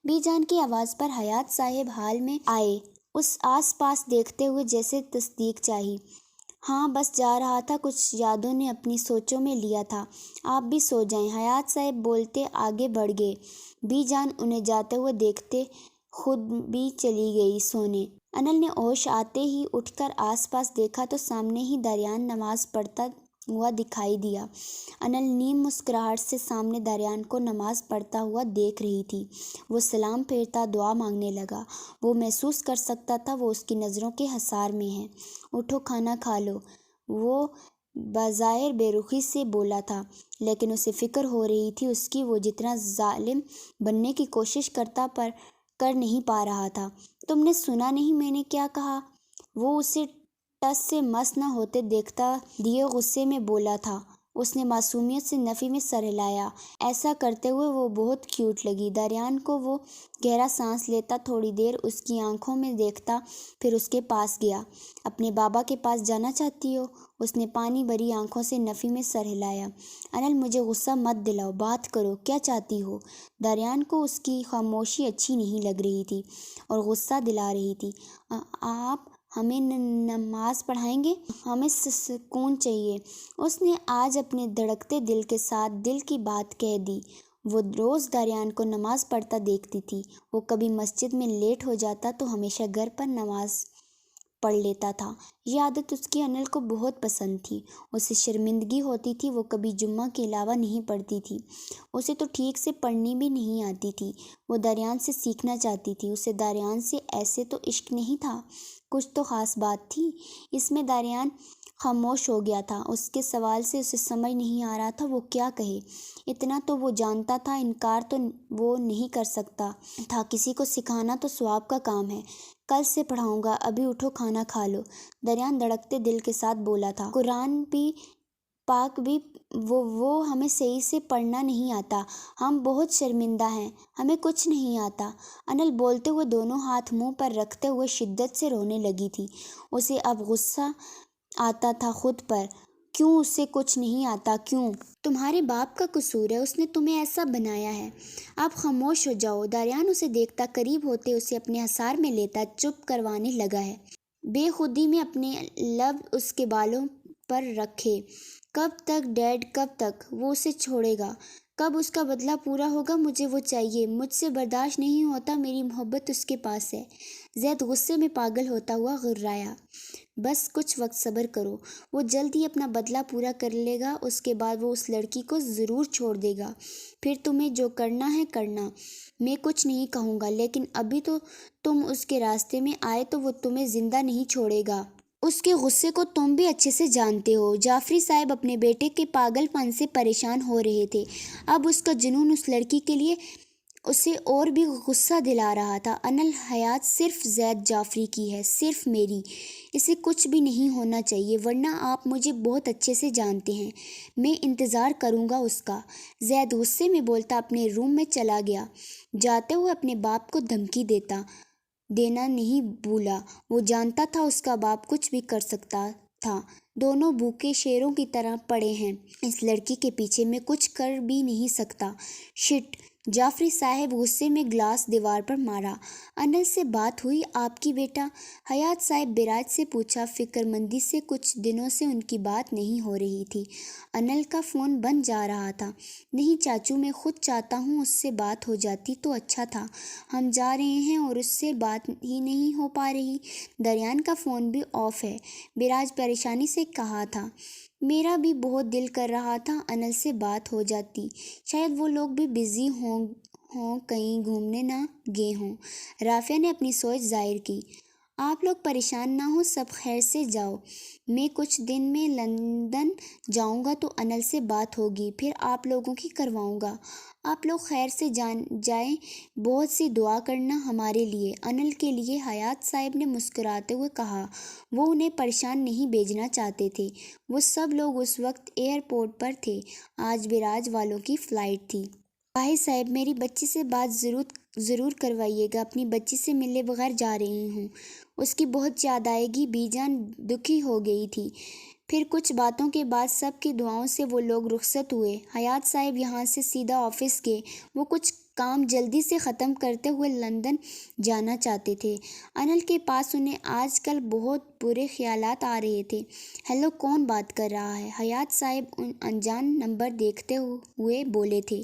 Be جان کی آواز پر حیات صاحب حال میں آئے، اس آس پاس دیکھتے ہوئے جیسے تصدیق چاہی۔ ہاں بس جا رہا تھا، کچھ یادوں نے اپنی سوچوں میں لیا تھا، آپ بھی سو جائیں۔ حیات صاحب بولتے آگے بڑھ گئے۔ بی جان انہیں جاتے ہوئے دیکھتے خود بھی چلی گئی سونے۔ انل نے ہوش آتے ہی اٹھ کر آس پاس دیکھا تو سامنے ہی دریان نماز پڑھتا ہوا دکھائی دیا۔ انل نیم مسکراہٹ سے سامنے دریان کو نماز پڑھتا ہوا دیکھ رہی تھی۔ وہ سلام پھیرتا دعا مانگنے لگا۔ وہ محسوس کر سکتا تھا وہ اس کی نظروں کے حصار میں ہے۔ اٹھو کھانا کھا لو، وہ بظاہر بے رخی سے بولا تھا، لیکن اسے فکر ہو رہی تھی اس کی، وہ جتنا ظالم بننے کی کوشش کرتا پر کر نہیں پا رہا تھا۔ تم نے سنا نہیں میں نے کیا کہا؟ وہ اسے ٹس سے مس نہ ہوتے دیکھتا دیے غصے میں بولا تھا۔ اس نے معصومیت سے نفی میں سر ہلایا۔ ایسا کرتے ہوئے وہ بہت کیوٹ لگی۔ دریان کو وہ گہرا سانس لیتا تھوڑی دیر اس کی آنکھوں میں دیکھتا، پھر اس کے پاس گیا۔ اپنے بابا کے پاس جانا چاہتی ہو؟ اس نے پانی بھری آنکھوں سے نفی میں سر ہلایا۔ انل مجھے غصہ مت دلاؤ، بات کرو، کیا چاہتی ہو؟ دریان کو اس کی خاموشی اچھی نہیں لگ رہی تھی اور غصہ دلا رہی تھی۔ آپ ہمیں نماز پڑھائیں گے؟ ہمیں سکون چاہیے۔ اس نے آج اپنے دھڑکتے دل کے ساتھ دل کی بات کہہ دی۔ وہ روز دریان کو نماز پڑھتا دیکھتی تھی۔ وہ کبھی مسجد میں لیٹ ہو جاتا تو ہمیشہ گھر پر نماز پڑھ لیتا تھا۔ یہ عادت اس کی انل کو بہت پسند تھی۔ اسے شرمندگی ہوتی تھی وہ کبھی جمعہ کے علاوہ نہیں پڑھتی تھی۔ اسے تو ٹھیک سے پڑھنی بھی نہیں آتی تھی۔ وہ دریان سے سیکھنا چاہتی تھی۔ اسے دریان سے ایسے تو عشق نہیں تھا، کچھ تو خاص بات تھی اس میں۔ دریان خاموش ہو گیا تھا۔ اس کے سوال سے اسے سمجھ نہیں آ رہا تھا وہ کیا کہے۔ اتنا تو وہ جانتا تھا، انکار تو وہ نہیں کر سکتا تھا۔ کسی کو سکھانا تو ثواب کا کام ہے۔ کل سے پڑھاؤں گا، ابھی اٹھو کھانا کھا لو، دریان دھڑکتے دل کے ساتھ بولا تھا۔ قرآن بھی پاک بھی وہ ہمیں صحیح سے پڑھنا نہیں آتا، ہم بہت شرمندہ ہیں، ہمیں کچھ نہیں آتا۔ انل بولتے ہوئے دونوں ہاتھ منہ پر رکھتے ہوئے شدت سے رونے لگی تھی۔ اسے اب غصہ آتا تھا خود پر۔ کیوں اسے کچھ نہیں آتا؟ کیوں؟ تمہارے باپ کا قصور ہے، اس نے تمہیں ایسا بنایا ہے۔ آپ خاموش ہو جاؤ۔ دریان اسے دیکھتا قریب ہوتے اسے اپنے حصار میں لیتا چپ کروانے لگا ہے۔ بے خودی میں اپنے لب اس کے بالوں پر رکھے۔ کب تک ڈیڈ، کب تک؟ وہ اسے چھوڑے گا کب؟ اس کا بدلہ پورا ہوگا؟ مجھے وہ چاہیے، مجھ سے برداشت نہیں ہوتا، میری محبت اس کے پاس ہے۔ زید غصے میں پاگل ہوتا ہوا گھررایا۔ بس کچھ وقت صبر کرو، وہ جلد ہی اپنا بدلہ پورا کر لے گا، اس کے بعد وہ اس لڑکی کو ضرور چھوڑ دے گا۔ پھر تمہیں جو کرنا ہے کرنا، میں کچھ نہیں کہوں گا، لیکن ابھی تو تم اس کے راستے میں آئے تو وہ تمہیں زندہ نہیں چھوڑے گا۔ اس کے غصے کو تم بھی اچھے سے جانتے ہو۔ جعفری صاحب اپنے بیٹے کے پاگل پن سے پریشان ہو رہے تھے۔ اب اس کا جنون اس لڑکی کے لیے اسے اور بھی غصہ دلا رہا تھا۔ انل، حیات صرف زید جعفری کی ہے، صرف میری۔ اسے کچھ بھی نہیں ہونا چاہیے، ورنہ آپ مجھے بہت اچھے سے جانتے ہیں، میں انتظار کروں گا اس کا۔ زید غصے میں بولتا اپنے روم میں چلا گیا۔ جاتے ہوئے اپنے باپ کو دھمکی دینا نہیں بھولا۔ وہ جانتا تھا اس کا باپ کچھ بھی کر سکتا تھا۔ دونوں بھوکے شیروں کی طرح پڑے ہیں، اس لڑکی کے پیچھے، میں کچھ کر بھی نہیں سکتا۔ شٹ! جعفری صاحب غصے میں گلاس دیوار پر مارا۔ انل سے بات ہوئی آپ کی بیٹا؟ حیات صاحب بیراج سے پوچھا۔ فکر مندی سے کچھ دنوں سے ان کی بات نہیں ہو رہی تھی۔ انل کا فون بند جا رہا تھا۔ نہیں چاچو، میں خود چاہتا ہوں اس سے بات ہو جاتی تو اچھا تھا، ہم جا رہے ہیں اور اس سے بات ہی نہیں ہو پا رہی۔ دریان کا فون بھی آف ہے، بیراج پریشانی سے کہا تھا۔ میرا بھی بہت دل کر رہا تھا انل سے بات ہو جاتی، شاید وہ لوگ بھی بزی ہوں کہیں گھومنے نہ گئے ہوں۔ رافعہ نے اپنی سوچ ظاہر کی۔ آپ لوگ پریشان نہ ہو، سب خیر سے جاؤ، میں کچھ دن میں لندن جاؤں گا تو انل سے بات ہوگی، پھر آپ لوگوں کی کرواؤں گا۔ آپ لوگ خیر سے جائیں، بہت سی دعا کرنا ہمارے لیے، انل کے لیے۔ حیات صاحب نے مسکراتے ہوئے کہا۔ وہ انہیں پریشان نہیں بھیجنا چاہتے تھے۔ وہ سب لوگ اس وقت ایئرپورٹ پر تھے، آج بیراج والوں کی فلائٹ تھی۔ باہی صاحب، میری بچی سے بات ضرور کروائیے گا، اپنی بچی سے ملے بغیر جا رہی ہوں، اس کی بہت یاد آئے گی۔ بی جان دکھی ہو گئی تھی۔ پھر کچھ باتوں کے بعد سب کی دعاؤں سے وہ لوگ رخصت ہوئے۔ حیات صاحب یہاں سے سیدھا آفس گئے۔ وہ کچھ کام جلدی سے ختم کرتے ہوئے لندن جانا چاہتے تھے۔ انل کے پاس انہیں آج کل بہت برے خیالات آ رہے تھے۔ ہیلو، کون بات کر رہا ہے؟ حیات صاحب انجان نمبر دیکھتے ہوئے بولے تھے۔